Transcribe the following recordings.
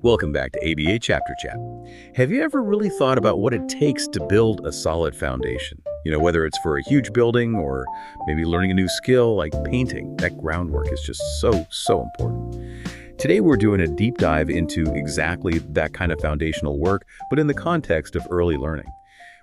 Welcome back to ABA Chapter Chat. Have you ever really thought about what it takes to build a solid foundation? Whether it's for a huge building or maybe learning a new skill like painting, that groundwork is just so important. Today we're doing a deep dive into exactly that kind of foundational work, but in the context of early learning.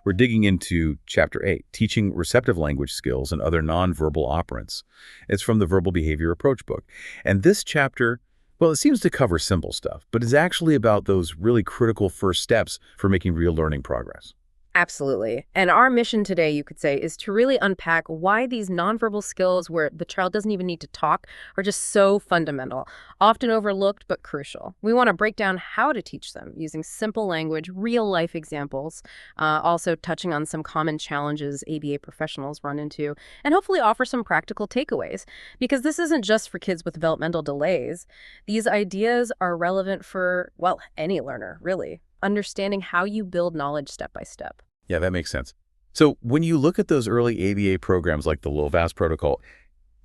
We're digging into Chapter 8, Teaching Receptive Language Skills and Other Nonverbal Operants. It's from the Verbal Behavior Approach book. And this chapter, well, it seems to cover simple stuff, but it's actually about those really critical first steps for making real learning progress. Absolutely. And our mission today, you could say, is to really unpack why these nonverbal skills where the child doesn't even need to talk are just so fundamental, often overlooked but crucial. We want to break down how to teach them using simple language, real-life examples, also touching on some common challenges ABA professionals run into, and hopefully offer some practical takeaways. Because this isn't just for kids with developmental delays. These ideas are relevant for, well, any learner, really. Understanding how you build knowledge step by step. Yeah, that makes sense. So when you look at those early ABA programs like the LOVAS protocol,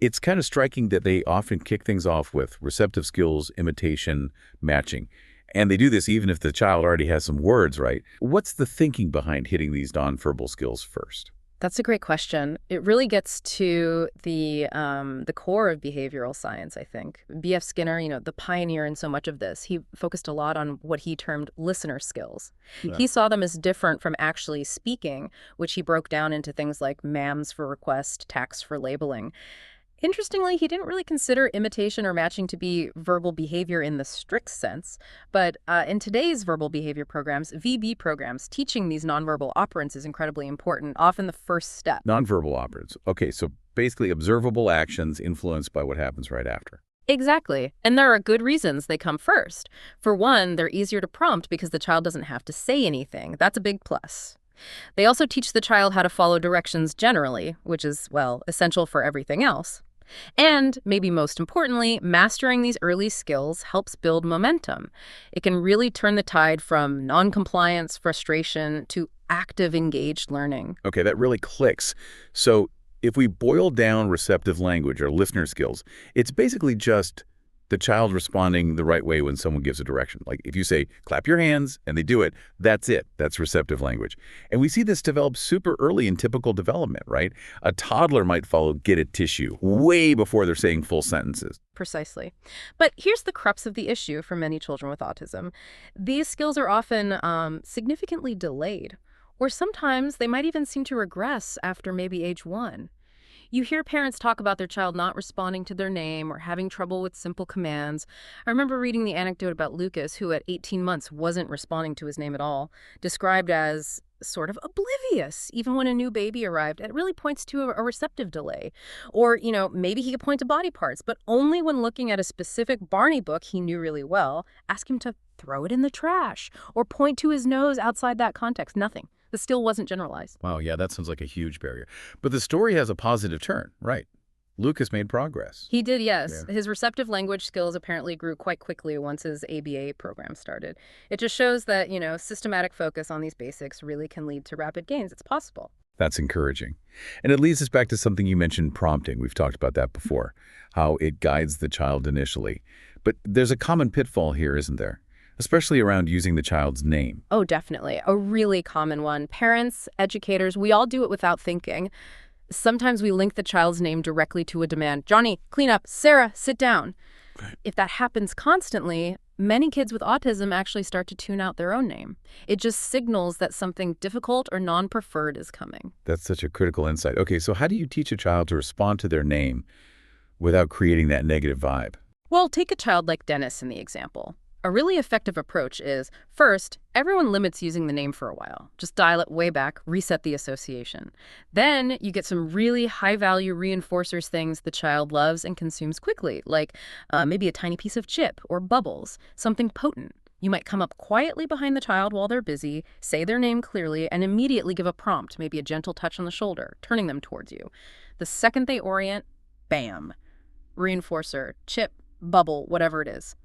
it's kind of striking that they often kick things off with receptive skills, imitation, matching. And they do this even if the child already has some words, right? What's the thinking behind hitting these nonverbal skills first? That's a great question. It really gets to the core of behavioral science, I think. B.F. Skinner, the pioneer in so much of this, he focused a lot on what he termed listener skills. Yeah. He saw them as different from actually speaking, which he broke down into things like MAMs for request, TACs for labeling. Interestingly, he didn't really consider imitation or matching to be verbal behavior in the strict sense. But in today's verbal behavior programs, VB programs, teaching these nonverbal operants is incredibly important, often the first step. Nonverbal operants. Okay, so basically observable actions influenced by what happens right after. Exactly. And there are good reasons they come first. For one, they're easier to prompt because the child doesn't have to say anything. That's a big plus. They also teach the child how to follow directions generally, which is, well, essential for everything else. And, maybe most importantly, mastering these early skills helps build momentum. It can really turn the tide from non-compliance, frustration, to active, engaged learning. Okay, that really clicks. So if we boil down receptive language or listener skills, it's basically just the child responding the right way when someone gives a direction. Like if you say, clap your hands, and they do it, that's it. That's receptive language. And we see this develop super early in typical development, right? A toddler might follow get a tissue way before they're saying full sentences. Precisely. But here's the crux of the issue for many children with autism. These skills are often significantly delayed, or sometimes they might even seem to regress after maybe age 1. You hear parents talk about their child not responding to their name or having trouble with simple commands. I remember reading the anecdote about Lucas, who at 18 months wasn't responding to his name at all, described as sort of oblivious, even when a new baby arrived. It really points to a receptive delay. Or, maybe he could point to body parts, but only when looking at a specific Barney book he knew really well, ask him to throw it in the trash or point to his nose outside that context. Nothing. The skill wasn't generalized. Wow, yeah, that sounds like a huge barrier. But the story has a positive turn, right? Lucas made progress. He did, yes. Yeah. His receptive language skills apparently grew quite quickly once his ABA program started. It just shows that, systematic focus on these basics really can lead to rapid gains. It's possible. That's encouraging. And it leads us back to something you mentioned, prompting. We've talked about that before, how it guides the child initially. But there's a common pitfall here, isn't there? Especially around using the child's name. Oh, definitely. A really common one. Parents, educators, we all do it without thinking. Sometimes we link the child's name directly to a demand. Johnny, clean up. Sarah, sit down. If that happens constantly, many kids with autism actually start to tune out their own name. It just signals that something difficult or non-preferred is coming. That's such a critical insight. Okay, so how do you teach a child to respond to their name without creating that negative vibe? Well, take a child like Dennis in the example. A really effective approach is, first, everyone limits using the name for a while. Just dial it way back, reset the association. Then you get some really high-value reinforcers, things the child loves and consumes quickly, like maybe a tiny piece of chip or bubbles, something potent. You might come up quietly behind the child while they're busy, say their name clearly, and immediately give a prompt, maybe a gentle touch on the shoulder, turning them towards you. The second they orient, bam. Reinforcer, chip, bubble, whatever it is.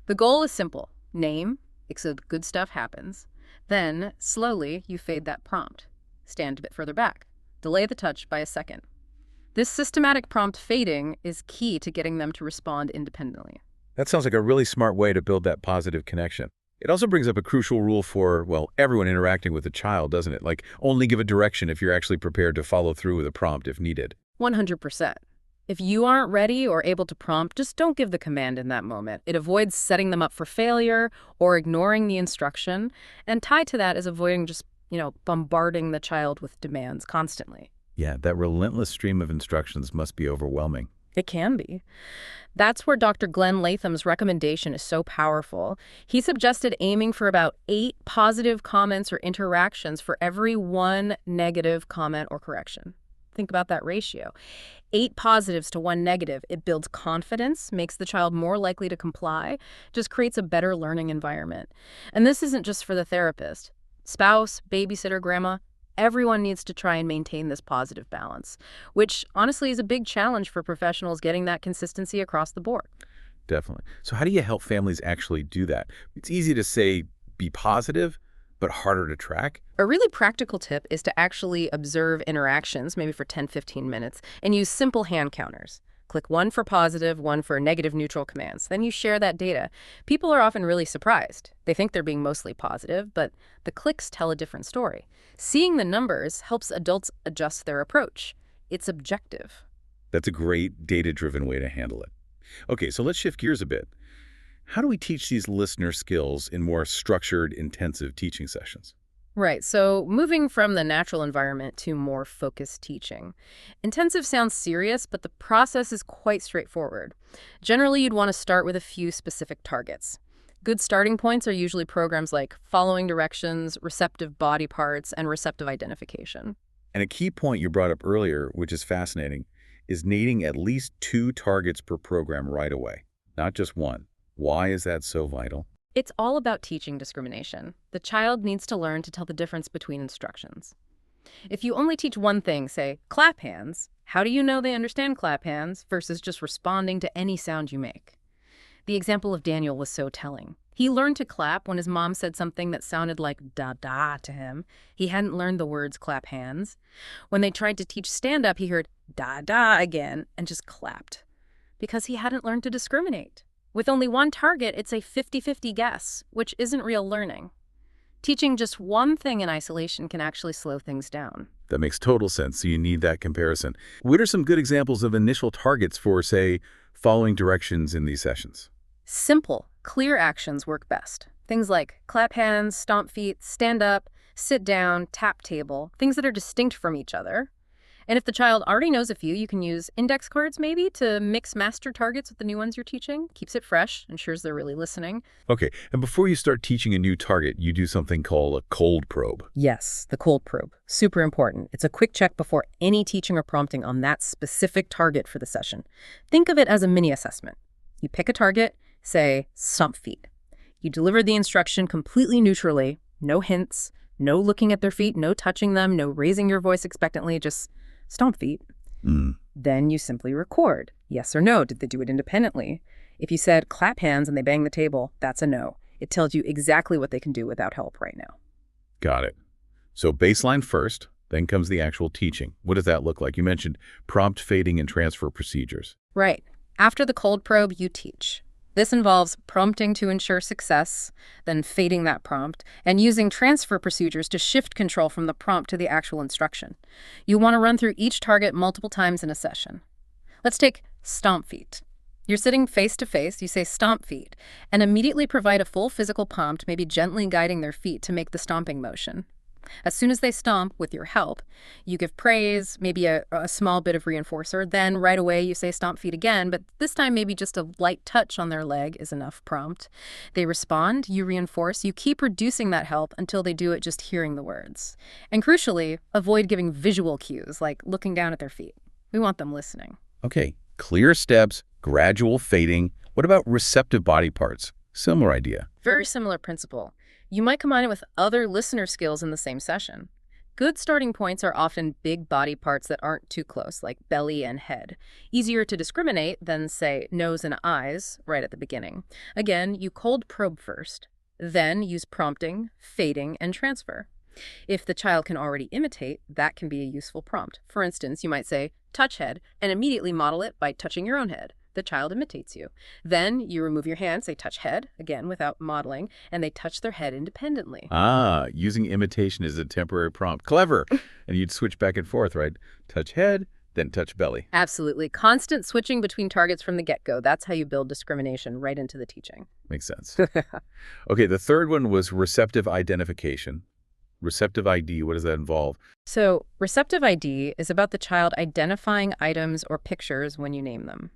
The goal is simple. Name, so the good stuff happens. Then, slowly, you fade that prompt. Stand a bit further back. Delay the touch by a second. This systematic prompt fading is key to getting them to respond independently. That sounds like a really smart way to build that positive connection. It also brings up a crucial rule for, well, everyone interacting with a child, doesn't it? Like, only give a direction if you're actually prepared to follow through with a prompt if needed. 100%. If you aren't ready or able to prompt, just don't give the command in that moment. It avoids setting them up for failure or ignoring the instruction. And tied to that is avoiding just, bombarding the child with demands constantly. Yeah, that relentless stream of instructions must be overwhelming. It can be. That's where Dr. Glenn Latham's recommendation is so powerful. He suggested aiming for about 8 positive comments or interactions for every 1 negative comment or correction. Think about that ratio. 8 positives to 1 negative. It builds confidence, makes the child more likely to comply, just creates a better learning environment. And this isn't just for the therapist. Spouse, babysitter, grandma, everyone needs to try and maintain this positive balance, which honestly is a big challenge for professionals getting that consistency across the board. Definitely. So how do you help families actually do that? It's easy to say, be positive, but harder to track. A really practical tip is to actually observe interactions, maybe for 10-15 minutes, and use simple hand counters. Click 1 for positive, 1 for negative neutral commands. Then you share that data. People are often really surprised. They think they're being mostly positive, but the clicks tell a different story. Seeing the numbers helps adults adjust their approach. It's objective. That's a great data-driven way to handle it. Okay, so let's shift gears a bit. How do we teach these listener skills in more structured, intensive teaching sessions? Right, so moving from the natural environment to more focused teaching. Intensive sounds serious, but the process is quite straightforward. Generally, you'd want to start with a few specific targets. Good starting points are usually programs like following directions, receptive body parts, and receptive identification. And a key point you brought up earlier, which is fascinating, is needing at least 2 targets per program right away, not just 1. Why is that so vital? It's all about teaching discrimination. The child needs to learn to tell the difference between instructions. If you only teach one thing, say, clap hands, how do you know they understand clap hands versus just responding to any sound you make? The example of Daniel was so telling. He learned to clap when his mom said something that sounded like da-da to him. He hadn't learned the words clap hands. When they tried to teach stand-up, he heard da-da again and just clapped because he hadn't learned to discriminate. With only one target, it's a 50-50 guess, which isn't real learning. Teaching just one thing in isolation can actually slow things down. That makes total sense, so you need that comparison. What are some good examples of initial targets for, say, following directions in these sessions? Simple, clear actions work best. Things like clap hands, stomp feet, stand up, sit down, tap table, things that are distinct from each other. And if the child already knows a few, you can use index cards maybe to mix master targets with the new ones you're teaching. Keeps it fresh, ensures they're really listening. Okay, and before you start teaching a new target, you do something called a cold probe. Yes, the cold probe. Super important. It's a quick check before any teaching or prompting on that specific target for the session. Think of it as a mini assessment. You pick a target, say, stomp feet. You deliver the instruction completely neutrally, no hints, no looking at their feet, no touching them, no raising your voice expectantly, just stomp feet. Then you simply record. Yes or no. Did they do it independently? If you said clap hands and they bang the table, that's a no. It tells you exactly what they can do without help right now. Got it. So baseline first, then comes the actual teaching. What does that look like? You mentioned prompt, fading, and transfer procedures. Right. After the cold probe, you teach. This involves prompting to ensure success, then fading that prompt, and using transfer procedures to shift control from the prompt to the actual instruction. You want to run through each target multiple times in a session. Let's take stomp feet. You're sitting face to face, you say stomp feet, and immediately provide a full physical prompt, maybe gently guiding their feet to make the stomping motion. As soon as they stomp, with your help, you give praise, maybe a small bit of reinforcer. Then right away you say stomp feet again, but this time maybe just a light touch on their leg is enough prompt. They respond, you reinforce, you keep reducing that help until they do it just hearing the words. And crucially, avoid giving visual cues like looking down at their feet. We want them listening. Okay, clear steps, gradual fading. What about receptive body parts? Similar idea. Very similar principle. You might combine it with other listener skills in the same session. Good starting points are often big body parts that aren't too close, like belly and head. Easier to discriminate than, say, nose and eyes right at the beginning. Again, you cold probe first, then use prompting, fading, and transfer. If the child can already imitate, that can be a useful prompt. For instance, you might say, touch head, and immediately model it by touching your own head. the child imitates you. Then you remove your hand, say touch head, again without modeling, and they touch their head independently. Ah, using imitation as a temporary prompt. Clever. And you'd switch back and forth, right? Touch head, then touch belly. Absolutely. Constant switching between targets from the get-go. That's how you build discrimination right into the teaching. Makes sense. Okay, the third one was receptive identification. Receptive ID, what does that involve? So, receptive ID is about the child identifying items or pictures when you name them.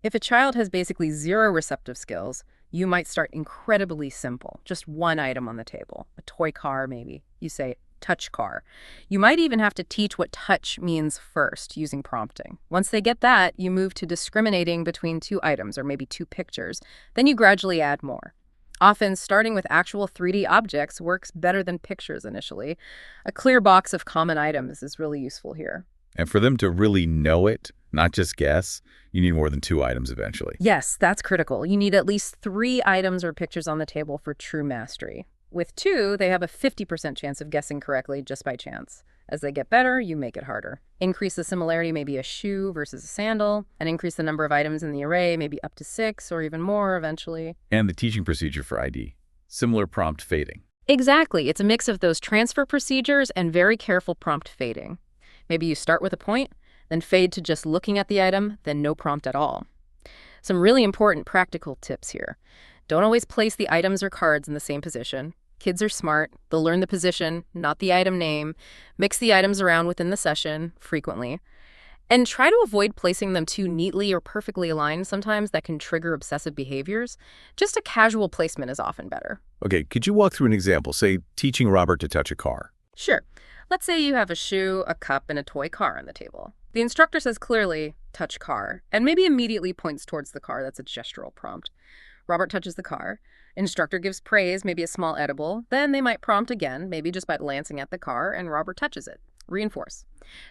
If a child has basically zero receptive skills, you might start incredibly simple, just one item on the table, a toy car maybe. You say, touch car. You might even have to teach what touch means first using prompting. Once they get that, you move to discriminating between two items or maybe two pictures. Then you gradually add more. Often, starting with actual 3D objects works better than pictures initially. A clear box of common items is really useful here. And for them to really know it, not just guess, you need more than 2 items eventually. Yes, that's critical. You need at least 3 items or pictures on the table for true mastery. With 2, they have a 50% chance of guessing correctly just by chance. As they get better, you make it harder. Increase the similarity, maybe a shoe versus a sandal, and increase the number of items in the array, maybe up to 6 or even more eventually. And the teaching procedure for ID. Similar prompt fading. Exactly. It's a mix of those transfer procedures and very careful prompt fading. Maybe you start with a point, then fade to just looking at the item, then no prompt at all. Some really important practical tips here. Don't always place the items or cards in the same position. Kids are smart. They'll learn the position, not the item name. Mix the items around within the session frequently. And try to avoid placing them too neatly or perfectly aligned. Sometimes that can trigger obsessive behaviors. Just a casual placement is often better. Okay, could you walk through an example? Say, teaching Robert to touch a car. Sure. Let's say you have a shoe, a cup, and a toy car on the table. The instructor says clearly, touch car, and maybe immediately points towards the car. That's a gestural prompt. Robert touches the car. Instructor gives praise, maybe a small edible. Then they might prompt again, maybe just by glancing at the car, and Robert touches it. Reinforce.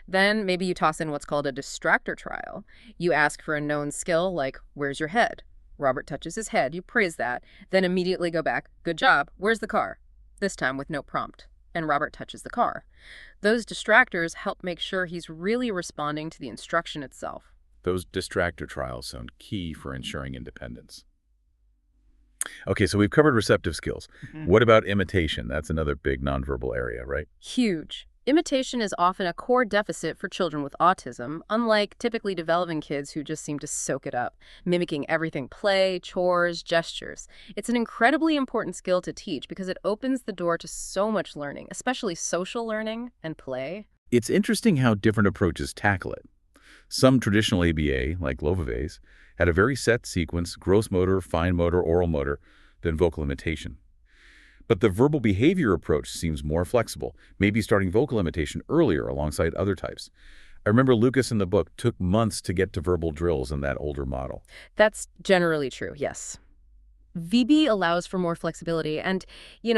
Then maybe you toss in what's called a distractor trial. You ask for a known skill like, where's your head? Robert touches his head. You praise that. Then immediately go back. Good job. Where's the car? This time with no prompt. And Robert touches the car. Those distractors help make sure he's really responding to the instruction itself. Those distractor trials sound key for ensuring independence. Okay, so we've covered receptive skills. What about imitation? That's another big nonverbal area, right? Huge. Imitation is often a core deficit for children with autism, unlike typically developing kids who just seem to soak it up, mimicking everything: play, chores, gestures. It's an incredibly important skill to teach because it opens the door to so much learning, especially social learning and play. It's interesting how different approaches tackle it. Some traditional ABA, like Loveve's, had a very set sequence: gross motor, fine motor, oral motor, then vocal imitation. But the verbal behavior approach seems more flexible, maybe starting vocal imitation earlier alongside other types. I remember Lucas in the book took months to get to verbal drills in that older model. That's generally true, yes. VB allows for more flexibility, and,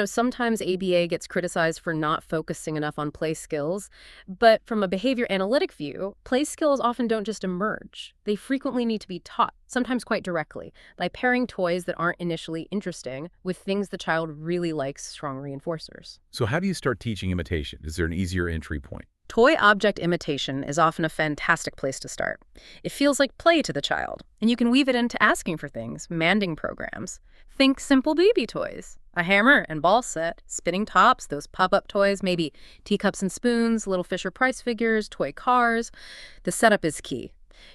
sometimes ABA gets criticized for not focusing enough on play skills, but from a behavior analytic view, play skills often don't just emerge. They frequently need to be taught, sometimes quite directly, by pairing toys that aren't initially interesting with things the child really likes, strong reinforcers. So how do you start teaching imitation? Is there an easier entry point? Toy object imitation is often a fantastic place to start. It feels like play to the child, and you can weave it into asking for things, manding programs. Think simple baby toys, a hammer and ball set, spinning tops, those pop-up toys, maybe teacups and spoons, little Fisher-Price figures, toy cars. The setup is key.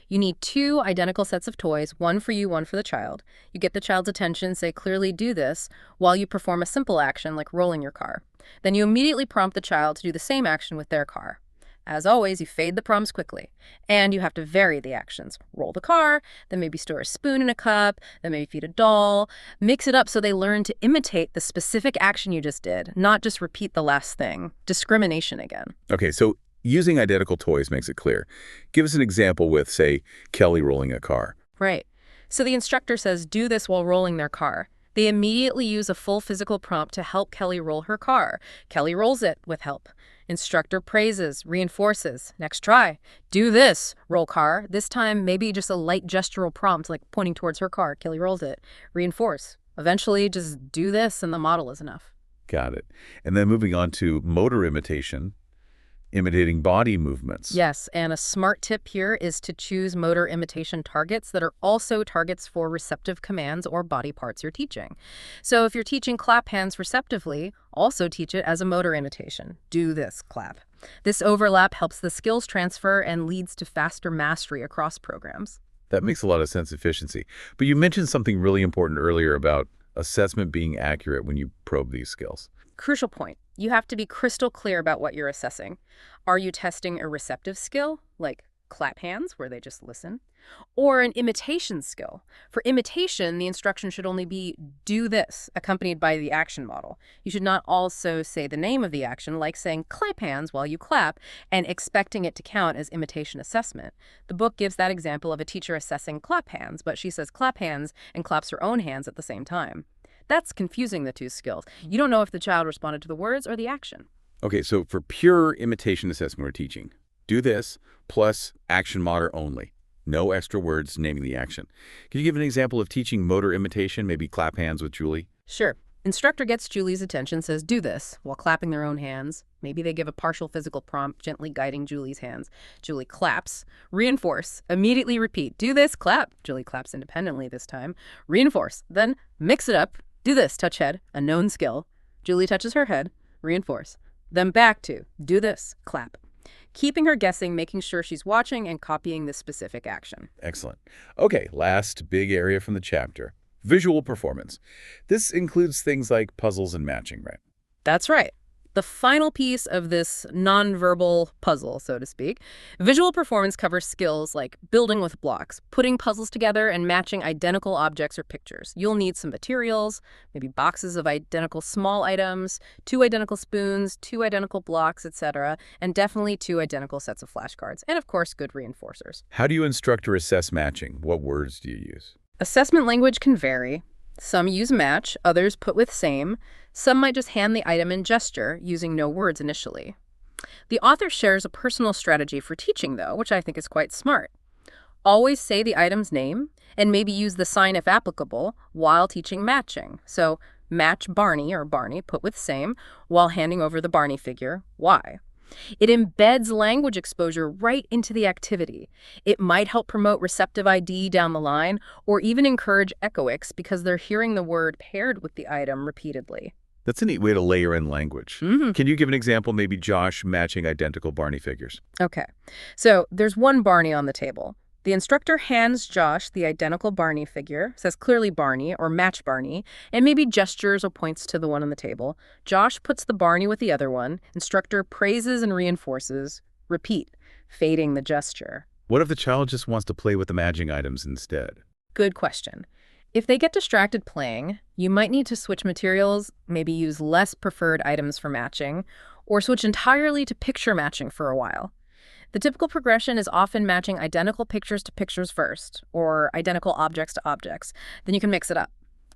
You need 2 identical sets of toys, one for you, one for the child. You get the child's attention, say clearly do this, while you perform a simple action like rolling your car. Then you immediately prompt the child to do the same action with their car. As always, you fade the prompts quickly. And you have to vary the actions. Roll the car, then maybe store a spoon in a cup, then maybe feed a doll. Mix it up so they learn to imitate the specific action you just did, not just repeat the last thing. Discrimination again. Okay, so using identical toys makes it clear. Give us an example with, say, Kelly rolling a car. Right. So the instructor says, do this while rolling their car. They immediately use a full physical prompt to help Kelly roll her car. Kelly rolls it with help. Instructor praises, reinforces. Next try. Do this. Roll car. This time, maybe just a light gestural prompt like pointing towards her car. Kelly rolls it. Reinforce. Eventually, just do this and the model is enough. Got it. And then moving on to motor imitation. imitating body movements. Yes, and a smart tip here is to choose motor imitation targets that are also targets for receptive commands or body parts you're teaching. So if you're teaching clap hands receptively, also teach it as a motor imitation. Do this, clap. This overlap helps the skills transfer and leads to faster mastery across programs. That makes a lot of sense, efficiency. But you mentioned something really important earlier about assessment being accurate when you probe these skills. Crucial point. You have to be crystal clear about what you're assessing. Are you testing a receptive skill, like clap hands, where they just listen, or an imitation skill? For imitation, the instruction should only be do this, accompanied by the action model. You should not also say the name of the action, like saying clap hands while you clap, and expecting it to count as imitation assessment. The book gives that example of a teacher assessing clap hands, but she says clap hands and claps her own hands at the same time. That's confusing the two skills. You don't know if the child responded to the words or the action. Okay, so for pure imitation assessment or teaching, do this plus action motor only. No extra words naming the action. Can you give an example of teaching motor imitation, maybe clap hands with Julie? Sure. Instructor gets Julie's attention, says do this, while clapping their own hands. Maybe they give a partial physical prompt, gently guiding Julie's hands. Julie claps. Reinforce. Immediately repeat. Do this, clap. Julie claps independently this time. Reinforce. Then mix it up. Do this, touch head, a known skill. Julie touches her head. Reinforce. Then back to do this, clap. Keeping her guessing, making sure she's watching and copying the specific action. Excellent. Okay, last big area from the chapter, visual performance. This includes things like puzzles and matching, right? That's right. The final piece of this nonverbal puzzle, so to speak. Visual performance covers skills like building with blocks, putting puzzles together, and matching identical objects or pictures. You'll need some materials, maybe boxes of identical small items, 2 identical spoons, 2 identical blocks, etc., and definitely 2 identical sets of flashcards, and of course, good reinforcers. How do you instruct or assess matching? What words do you use? Assessment language can vary. Some use match, others put with same. Some might just hand the item in gesture, using no words initially. The author shares a personal strategy for teaching, though, which I think is quite smart. Always say the item's name, and maybe use the sign if applicable, while teaching matching. So match Barney, or Barney, put with same, while handing over the Barney figure, why. It embeds language exposure right into the activity. It might help promote receptive ID down the line, or even encourage echoics because they're hearing the word paired with the item repeatedly. That's a neat way to layer in language. Mm-hmm. Can you give an example, maybe Josh matching identical Barney figures? Okay, so there's one Barney on the table. The instructor hands Josh the identical Barney figure, says clearly Barney or match Barney, and maybe gestures or points to the one on the table. Josh puts the Barney with the other one. Instructor praises and reinforces. Repeat, fading the gesture. What if the child just wants to play with the matching items instead? Good question. If they get distracted playing, you might need to switch materials, maybe use less preferred items for matching, or switch entirely to picture matching for a while. The typical progression is often matching identical pictures to pictures first, or identical objects to objects. Then you can mix it up.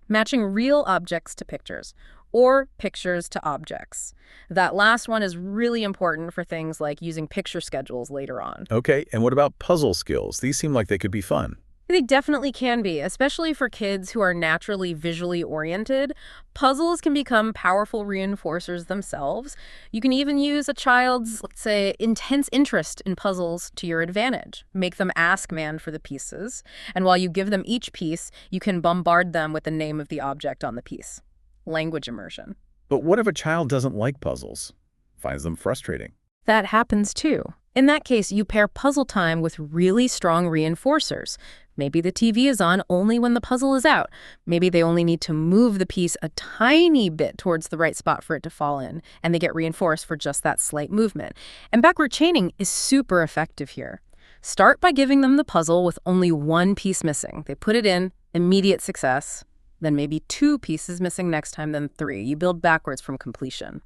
Matching real objects to pictures, or pictures to objects. That last one is really important for things like using picture schedules later on. Okay, and what about puzzle skills? These seem like they could be fun. They definitely can be, especially for kids who are naturally visually oriented. Puzzles can become powerful reinforcers themselves. You can even use a child's, let's say, intense interest in puzzles to your advantage. Make them ask man for the pieces, and while you give them each piece, you can bombard them with the name of the object on the piece. Language immersion. But what if a child doesn't like puzzles? Finds them frustrating? That happens too. In that case, you pair puzzle time with really strong reinforcers. Maybe the TV is on only when the puzzle is out. Maybe they only need to move the piece a tiny bit towards the right spot for it to fall in, and they get reinforced for just that slight movement. And backward chaining is super effective here. Start by giving them the puzzle with only one piece missing. They put it in, immediate success. Then maybe 2 pieces missing next time, then 3. You build backwards from completion.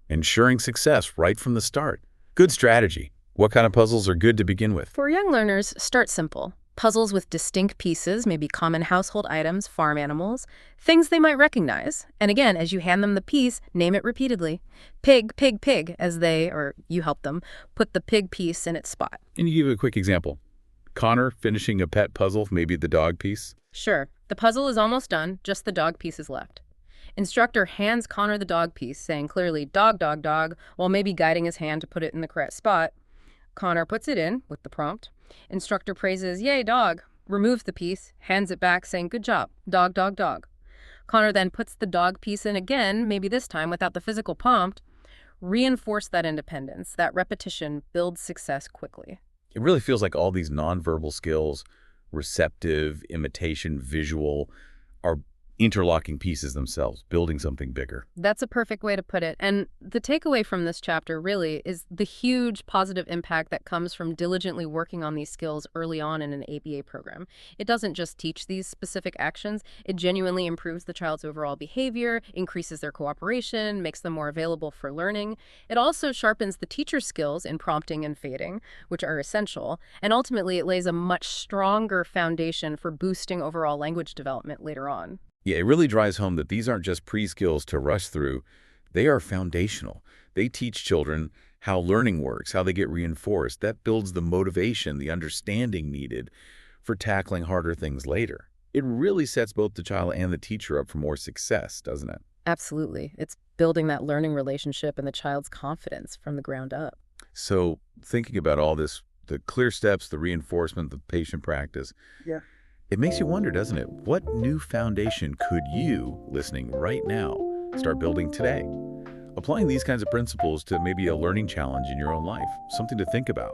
Ensuring success right from the start. Good strategy. What kind of puzzles are good to begin with? For young learners, start simple. Puzzles with distinct pieces, maybe common household items, farm animals, things they might recognize. And again, as you hand them the piece, name it repeatedly. Pig, pig, pig, as they, or you help them, put the pig piece in its spot. And you give a quick example. Connor finishing a pet puzzle, maybe the dog piece. Sure. The puzzle is almost done, just the dog piece is left. Instructor hands Connor the dog piece, saying clearly, dog, dog, dog, while maybe guiding his hand to put it in the correct spot. Connor puts it in with the prompt. Instructor praises, yay, dog, removes the piece, hands it back, saying, good job, dog, dog, dog. Connor then puts the dog piece in again, maybe this time without the physical prompt. Reinforce that independence. That repetition builds success quickly. It really feels like all these nonverbal skills, receptive, imitation, visual, are interlocking pieces themselves, building something bigger. That's a perfect way to put it. And the takeaway from this chapter really is the huge positive impact that comes from diligently working on these skills early on in an ABA program. It doesn't just teach these specific actions, it genuinely improves the child's overall behavior, increases their cooperation, makes them more available for learning. It also sharpens the teacher's skills in prompting and fading, which are essential, and ultimately it lays a much stronger foundation for boosting overall language development later on. Yeah, it really drives home that these aren't just pre-skills to rush through. They are foundational. They teach children how learning works, how they get reinforced. That builds the motivation, the understanding needed for tackling harder things later. It really sets both the child and the teacher up for more success, doesn't it? Absolutely. It's building that learning relationship and the child's confidence from the ground up. So thinking about all this, the clear steps, the reinforcement, the patient practice, it makes you wonder, doesn't it? What new foundation could you, listening right now, start building today? Applying these kinds of principles to maybe a learning challenge in your own life, something to think about.